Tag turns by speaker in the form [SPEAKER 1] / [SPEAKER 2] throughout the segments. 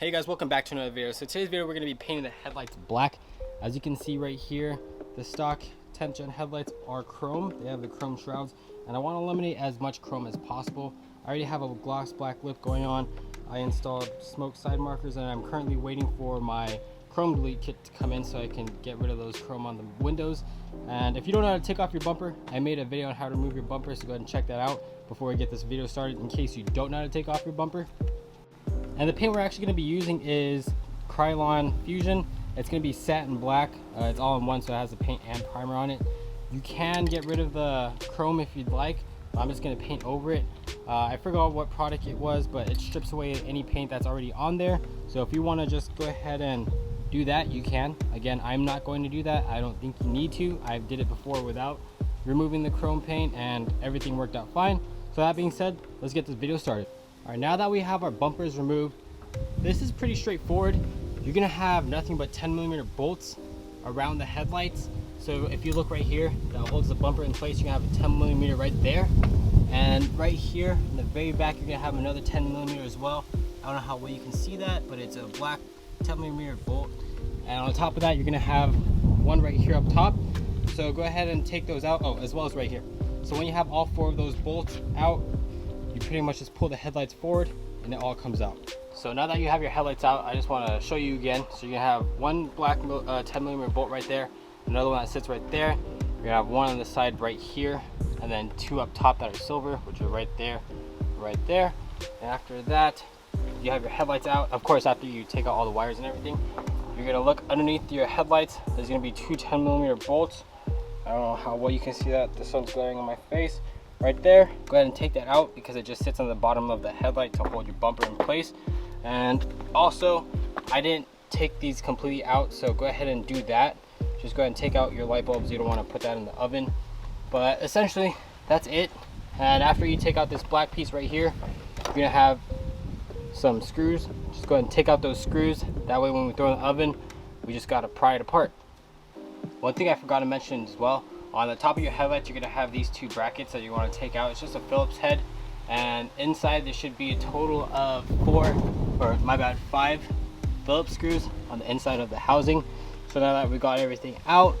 [SPEAKER 1] Hey guys, welcome back to another video. So today's video we're going to be painting the headlights black. As you can see right here, the stock 10th gen headlights are chrome. They have the chrome shrouds, and I want to eliminate as much chrome as possible. I already have a gloss black lip going on. I installed smoke side markers, and I'm currently waiting for my chrome delete kit to come in so I can get rid of those chrome on the windows. And if you don't know how to take off your bumper, I made a video on how to remove your bumper, so go ahead and check that out before we get this video started in case you don't know how to take off your bumper. And the paint we're actually going to be using is Krylon Fusion. It's going to be satin black. It's all in one, so it has the paint and primer on it. You can get rid of the chrome if you'd like. I'm just going to paint over it. I forgot what product it was, but it strips away any paint that's already on there. So if you want to just go ahead and do that, you can. Again, I'm not going to do that. I don't think you need to. I did it before without removing the chrome paint, and everything worked out fine. So that being said, let's get this video started. All right, now that we have our bumpers removed, this is pretty straightforward. You're gonna have nothing but 10mm bolts around the headlights. So if you look right here, that holds the bumper in place, you're gonna have a 10mm right there. And right here in the very back, you're gonna have another 10mm as well. I don't know how well you can see that, but it's a black 10mm bolt. And on top of that, you're gonna have one right here up top. So go ahead and take those out, oh, as well as right here. So when you have all four of those bolts out, you pretty much just pull the headlights forward and it all comes out. So now that you have your headlights out, I just want to show you again. So you're gonna have one black 10mm bolt right there, another one that sits right there. You're gonna have one on the side right here, and then two up top that are silver, which are right there, right there. And after that, you have your headlights out. Of course, after you take out all the wires and everything, you're gonna look underneath your headlights. There's gonna be two 10mm bolts. I don't know how well you can see that. The sun's glaring on my face. Right there, go ahead and take that out because it just sits on the bottom of the headlight to hold your bumper in place. And also, I didn't take these completely out, so go ahead and do that. Just go ahead and take out your light bulbs. You don't want to put that in the oven, but essentially that's it. And after you take out this black piece right here, you're gonna have some screws. Just go ahead and take out those screws. That way when we throw it in the oven, we just gotta pry it apart. One thing I forgot to mention as well, on the top of your headlights, you're going to have these two brackets that you want to take out. It's just a Phillips head, and inside there should be a total of 5 Phillips screws on the inside of the housing. So now that we got everything out,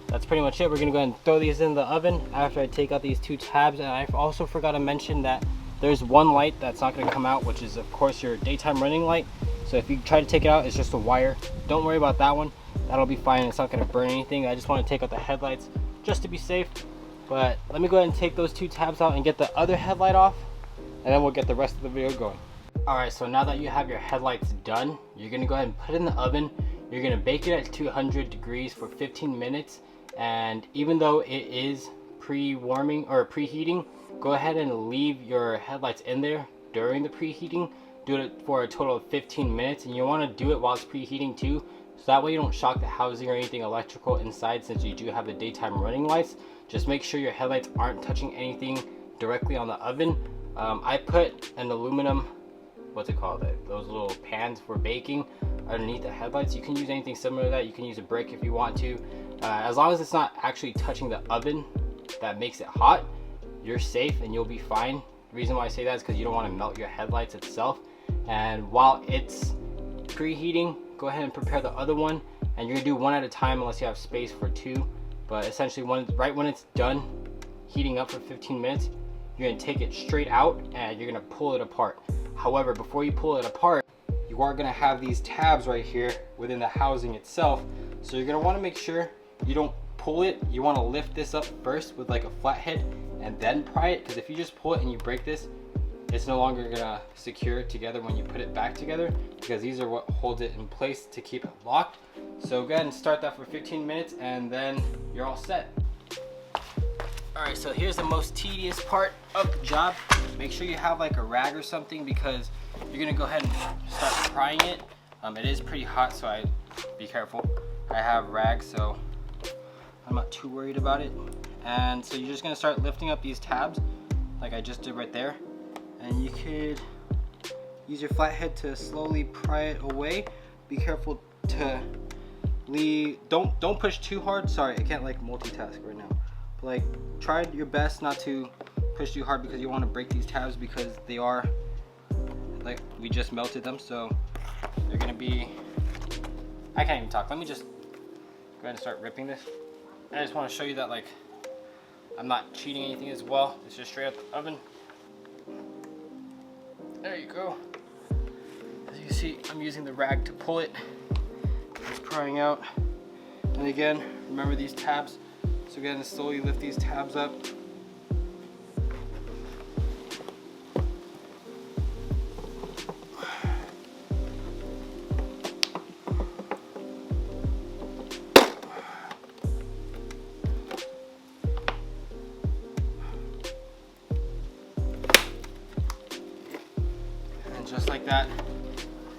[SPEAKER 1] that's pretty much it. We're going to go ahead and throw these in the oven after I take out these two tabs. And I also forgot to mention that there's one light that's not going to come out, which is of course your daytime running light. So if you try to take it out, it's just a wire. Don't worry about that one. That'll be fine. It's not going to burn anything. I just want to take out the headlights just to be safe. But let me go ahead and take those two tabs out and get the other headlight off, and then we'll get the rest of the video going. Alright, so now that you have your headlights done, you're going to go ahead and put it in the oven. You're going to bake it at 200 degrees for 15 minutes. And even though it is pre-warming or preheating, go ahead and leave your headlights in there during the preheating. Do it for a total of 15 minutes, and you want to do it while it's preheating too. So that way you don't shock the housing or anything electrical inside, since you do have the daytime running lights. Just make sure your headlights aren't touching anything directly on the oven. I put an aluminum, what's it called, those little pans for baking underneath the headlights. You can use anything similar to that. You can use a brick if you want to. As long as it's not actually touching the oven that makes it hot, you're safe and you'll be fine. The reason why I say that is because you don't want to melt your headlights itself. And while it's preheating, go ahead and prepare the other one, and you're gonna do one at a time unless you have space for two. But essentially, right when it's done heating up for 15 minutes, you're gonna take it straight out and you're gonna pull it apart. However, before you pull it apart, you are gonna have these tabs right here within the housing itself. So you're gonna want to make sure you don't pull it. You want to lift this up first with like a flathead and then pry it, because if you just pull it and you break this, it's no longer gonna secure it together when you put it back together, because these are what holds it in place to keep it locked. So go ahead and start that for 15 minutes and then you're all set. Alright, so here's the most tedious part of the job. Make sure you have like a rag or something, because you're gonna go ahead and start prying it. It is pretty hot, so be careful. I have rags, so I'm not too worried about it. And so you're just gonna start lifting up these tabs like I just did right there. And you could use your flathead to slowly pry it away. Be careful to leave, don't push too hard. Sorry, I can't like multitask right now. But like, try your best not to push too hard, because you want to break these tabs, because they are like we just melted them, so they're gonna be, I can't even talk. Let me just go ahead and start ripping this. I just want to show you that like I'm not cheating anything as well. It's just straight out the oven. There you go. As you can see, I'm using the rag to pull it. It's prying out. And again, remember these tabs. So again, slowly lift these tabs up. And just like that,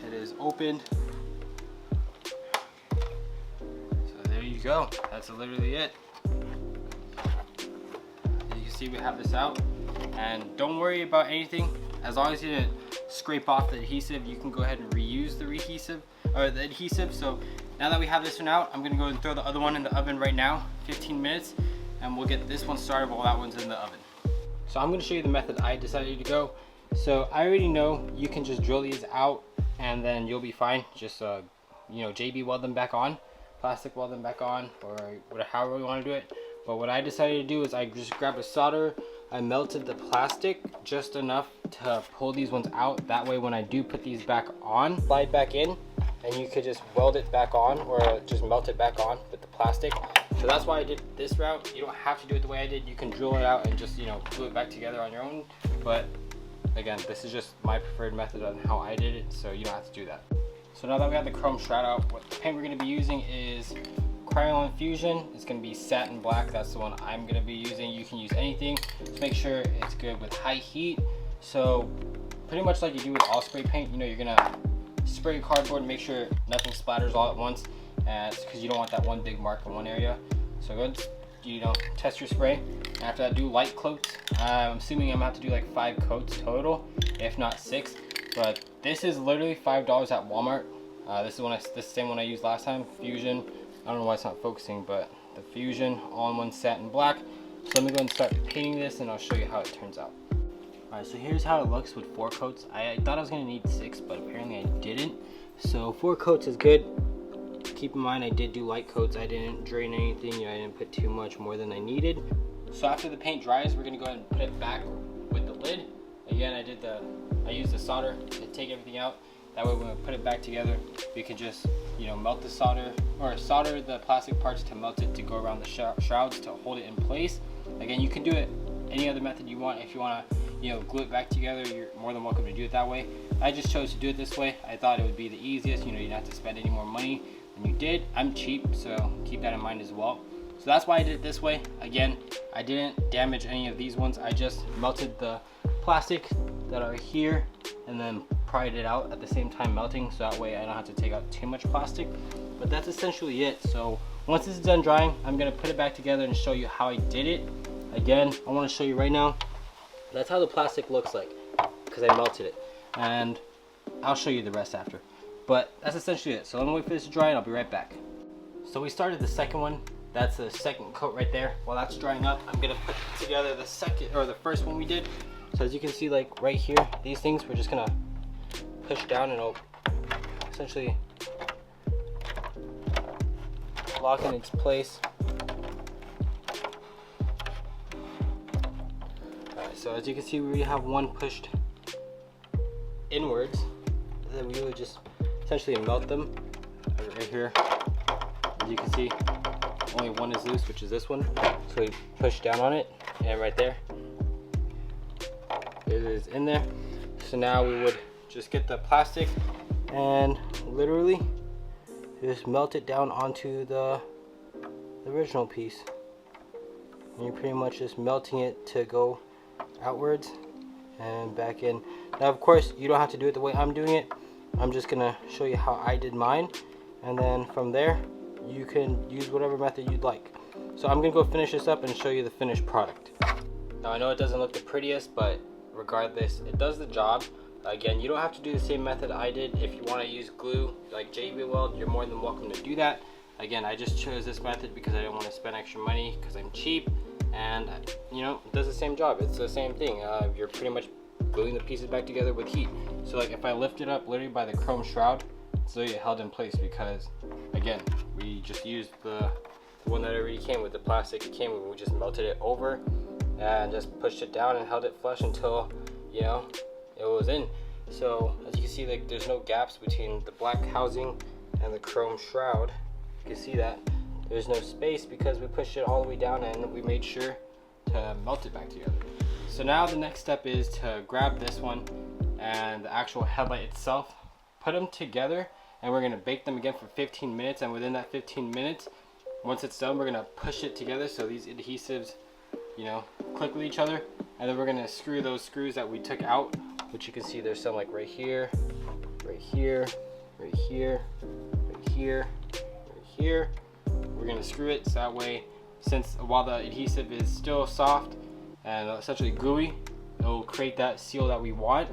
[SPEAKER 1] it is opened. Go. That's literally it. As you can see, we have this out, and don't worry about anything. As long as you didn't scrape off the adhesive, you can go ahead and reuse the adhesive. So now that we have this one out, I'm gonna go and throw the other one in the oven right now, 15 minutes, and we'll get this one started while that one's in the oven. So I'm gonna show you the method I decided to go. So I already know you can just drill these out and then you'll be fine. Just you know, JB weld them back on. Plastic weld them back on, or whatever, however you want to do it. But what I decided to do is I just grabbed a solder, I melted the plastic just enough to pull these ones out. That way when I do put these back on, slide back in, and you could just weld it back on or just melt it back on with the plastic. So that's why I did this route. You don't have to do it the way I did. You can drill it out and just, you know, glue it back together on your own. But again, this is just my preferred method on how I did it, so you don't have to do that. So now that we have the chrome shroud out, what the paint we're going to be using is Cryo Infusion. It's going to be satin black. That's the one I'm going to be using. You can use anything. Just make sure it's good with high heat. So pretty much like you do with all spray paint, you know, you're going to spray cardboard and make sure nothing splatters all at once, because you don't want that one big mark in one area. So go ahead, you know, test your spray. After that, do light coats. I'm assuming I'm going to have to do like 5 coats total, if not 6. But this is literally $5 at Walmart. This is the same one I used last time, Fusion. I don't know why it's not focusing, but the Fusion all-in-one satin black. So let me go and start painting this, and I'll show you how it turns out. All right, so here's how it looks with 4 coats. I thought I was gonna need 6, but apparently I didn't. So 4 coats is good. Keep in mind, I did do light coats. I didn't drain anything. You know, I didn't put too much more than I needed. So after the paint dries, we're gonna go ahead and put it back with the lid. Again, I used the solder to take everything out. That way when we put it back together, we can just, you know, melt the solder, or solder the plastic parts to melt it to go around the shrouds to hold it in place. Again, you can do it any other method you want. If you want to, you know, glue it back together, you're more than welcome to do it that way. I just chose to do it this way. I thought it would be the easiest. You know, you don't have to spend any more money than you did. I'm cheap, so keep that in mind as well. So that's why I did it this way. Again, I didn't damage any of these ones. I just melted the plastic that are here and then pried it out at the same time melting, so that way I don't have to take out too much plastic. But that's essentially it. So once this is done drying, I'm gonna put it back together and show you how I did it. Again, I want to show you right now. That's how the plastic looks like, because I melted it, and I'll show you the rest after. But that's essentially it. So let me wait for this to dry and I'll be right back. So we started the second one. That's the second coat right there. While that's drying up, I'm gonna put together the second, or the first one we did. So as you can see, like right here, these things, we're just gonna push down and it'll essentially lock in its place. Alright, so as you can see, we have one pushed inwards. Then we would just essentially melt them right here. As you can see, only one is loose, which is this one. So we push down on it, and right there, it is in there. So now we would just get the plastic and literally just melt it down onto the original piece. And you're pretty much just melting it to go outwards and back in. Now of course you don't have to do it the way I'm doing it. I'm just gonna show you how I did mine, and then from there you can use whatever method you'd like. So I'm gonna go finish this up and show you the finished product. Now I know it doesn't look the prettiest, but regardless, it does the job. Again, you don't have to do the same method I did. If you want to use glue like JB Weld, you're more than welcome to do that. Again, I just chose this method because I don't want to spend extra money, because I'm cheap, and you know, it does the same job. It's the same thing. You're pretty much gluing the pieces back together with heat. So like if I lift it up literally by the chrome shroud, it's literally held in place because again, we just used the one that already came with the plastic. It came with, we just melted it over and just pushed it down and held it flush until, you know, it was in. So as you can see, like there's no gaps between the black housing and the chrome shroud. You can see that there's no space because we pushed it all the way down and we made sure to melt it back together. So now the next step is to grab this one and the actual headlight itself, put them together, and we're gonna bake them again for 15 minutes. And within that 15 minutes, once it's done, we're gonna push it together so these adhesives, you know, click with each other, and then we're gonna screw those screws that we took out, which you can see there's some like right here, right here, right here, right here, right here. We're gonna screw it so that way, since while the adhesive is still soft and essentially gooey, it will create that seal that we want,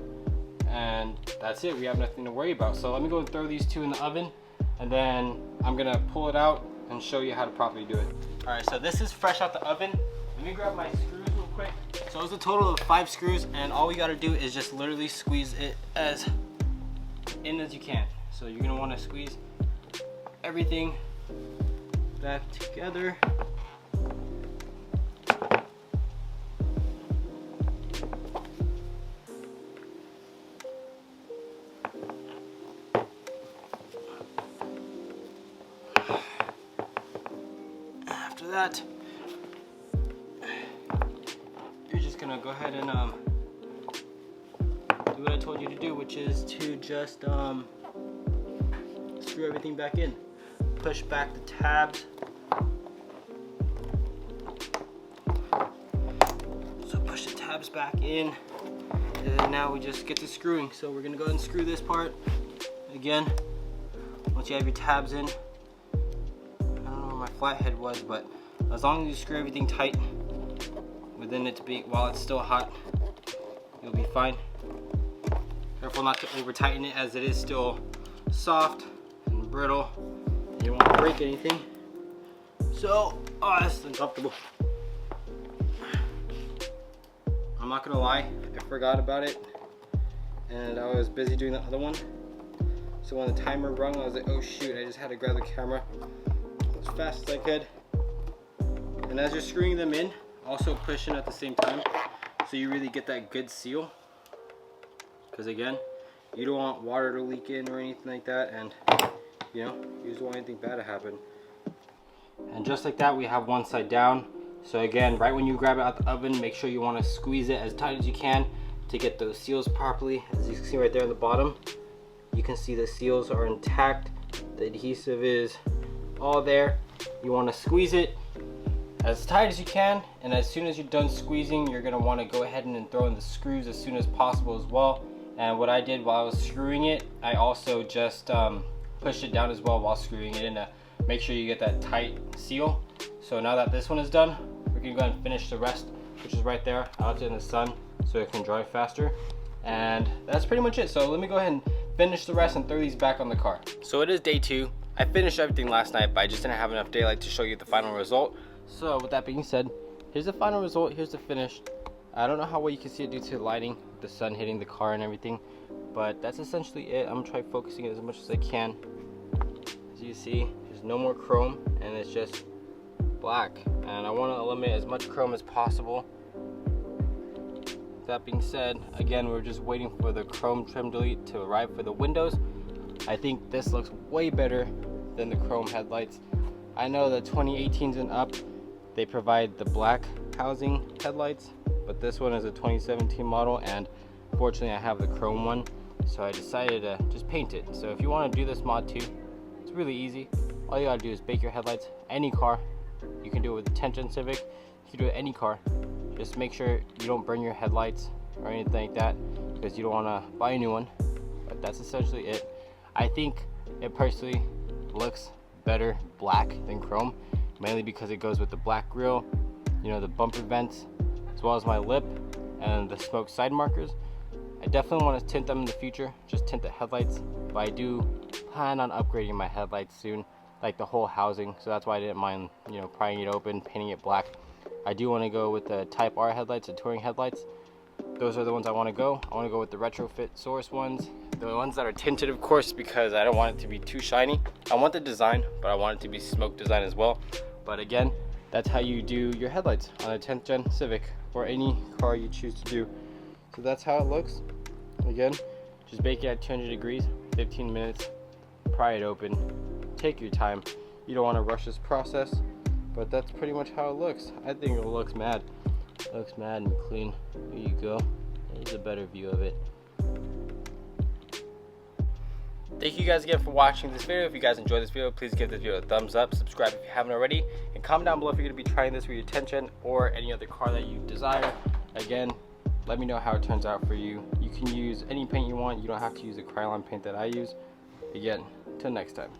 [SPEAKER 1] and that's it. We have nothing to worry about. So let me go and throw these two in the oven, and then I'm gonna pull it out and show you how to properly do it. All right, so this is fresh out the oven. Let me grab my screws real quick. So it's a total of 5 screws, and all we gotta do is just literally squeeze it as in as you can. So you're gonna wanna squeeze everything back together. After that, you're just gonna go ahead and do what I told you to do, which is to just screw everything back in. Push back the tabs. So push the tabs back in, and then now we just get to screwing. So we're gonna go ahead and screw this part again. Once you have your tabs in, I don't know where my flathead was, but as long as you screw everything tight within it to be while it's still hot, you'll be fine. Careful not to over tighten it as it is still soft and brittle. You don't want to break anything. So, oh, that's uncomfortable. I'm not gonna lie, I forgot about it, and I was busy doing the other one. So when the timer rung, I was like, oh shoot, I just had to grab the camera as fast as I could. And as you're screwing them in, also push in at the same time, so you really get that good seal. Because again, you don't want water to leak in or anything like that, and you know, you just want anything bad to happen. And just like that, we have one side down. So again, right when you grab it out the oven, make sure you want to squeeze it as tight as you can to get those seals properly. As you can see right there on the bottom, you can see the seals are intact. The adhesive is all there. You want to squeeze it as tight as you can, and as soon as you're done squeezing, you're going to want to go ahead and throw in the screws as soon as possible as well. And what I did while I was screwing it, I also just pushed it down as well while screwing it in to make sure you get that tight seal. So now that this one is done, we're gonna go ahead and finish the rest, which is right there out in the sun so it can dry faster. And that's pretty much it. So let me go ahead and finish the rest and throw these back on the car. So it is day 2. I finished everything last night, but I just didn't have enough daylight to show you the final result. So with that being said, here's the final result, here's the finish. I don't know how well you can see it due to the lighting, the sun hitting the car and everything, but that's essentially it. I'm gonna try focusing it as much as I can. As you see, there's no more chrome and it's just black, and I want to eliminate as much chrome as possible. That being said, again, we're just waiting for the chrome trim delete to arrive for the windows. I think this looks way better than the chrome headlights. I know the 2018s and up, they provide the black housing headlights, but this one is a 2017 model, and fortunately I have the chrome one, so I decided to just paint it. So if you want to do this mod too, it's really easy. All you gotta do is bake your headlights. Any car, you can do it with the tension Civic, you can do it with any car. Just make sure you don't burn your headlights or anything like that, because you don't want to buy a new one. But that's essentially it. I think it personally looks better black than chrome, mainly because it goes with the black grille, you know, the bumper vents, as well as my lip and the smoke side markers. I definitely want to tint them in the future, just tint the headlights, but I do plan on upgrading my headlights soon, like the whole housing, so that's why I didn't mind, you know, prying it open, painting it black. I do want to go with the Type R headlights, the touring headlights, those are the ones I want to go. I want to go with the retrofit source ones, the ones that are tinted, of course, because I don't want it to be too shiny. I want the design, but I want it to be smoke design as well. But again, that's how you do your headlights on a 10th gen Civic or any car you choose to do. So that's how it looks. Again, just bake it at 200 degrees, 15 minutes, pry it open, take your time. You don't want to rush this process, but that's pretty much how it looks. I think it looks mad. It looks mad and clean. There you go. There's a better view of it. Thank you guys again for watching this video. If you guys enjoyed this video, please give this video a thumbs up, subscribe if you haven't already, and comment down below if you're going to be trying this with your 10th gen or any other car that you desire. Again, let me know how it turns out for you. You can use any paint you want. You don't have to use the Krylon paint that I use. Again, till next time.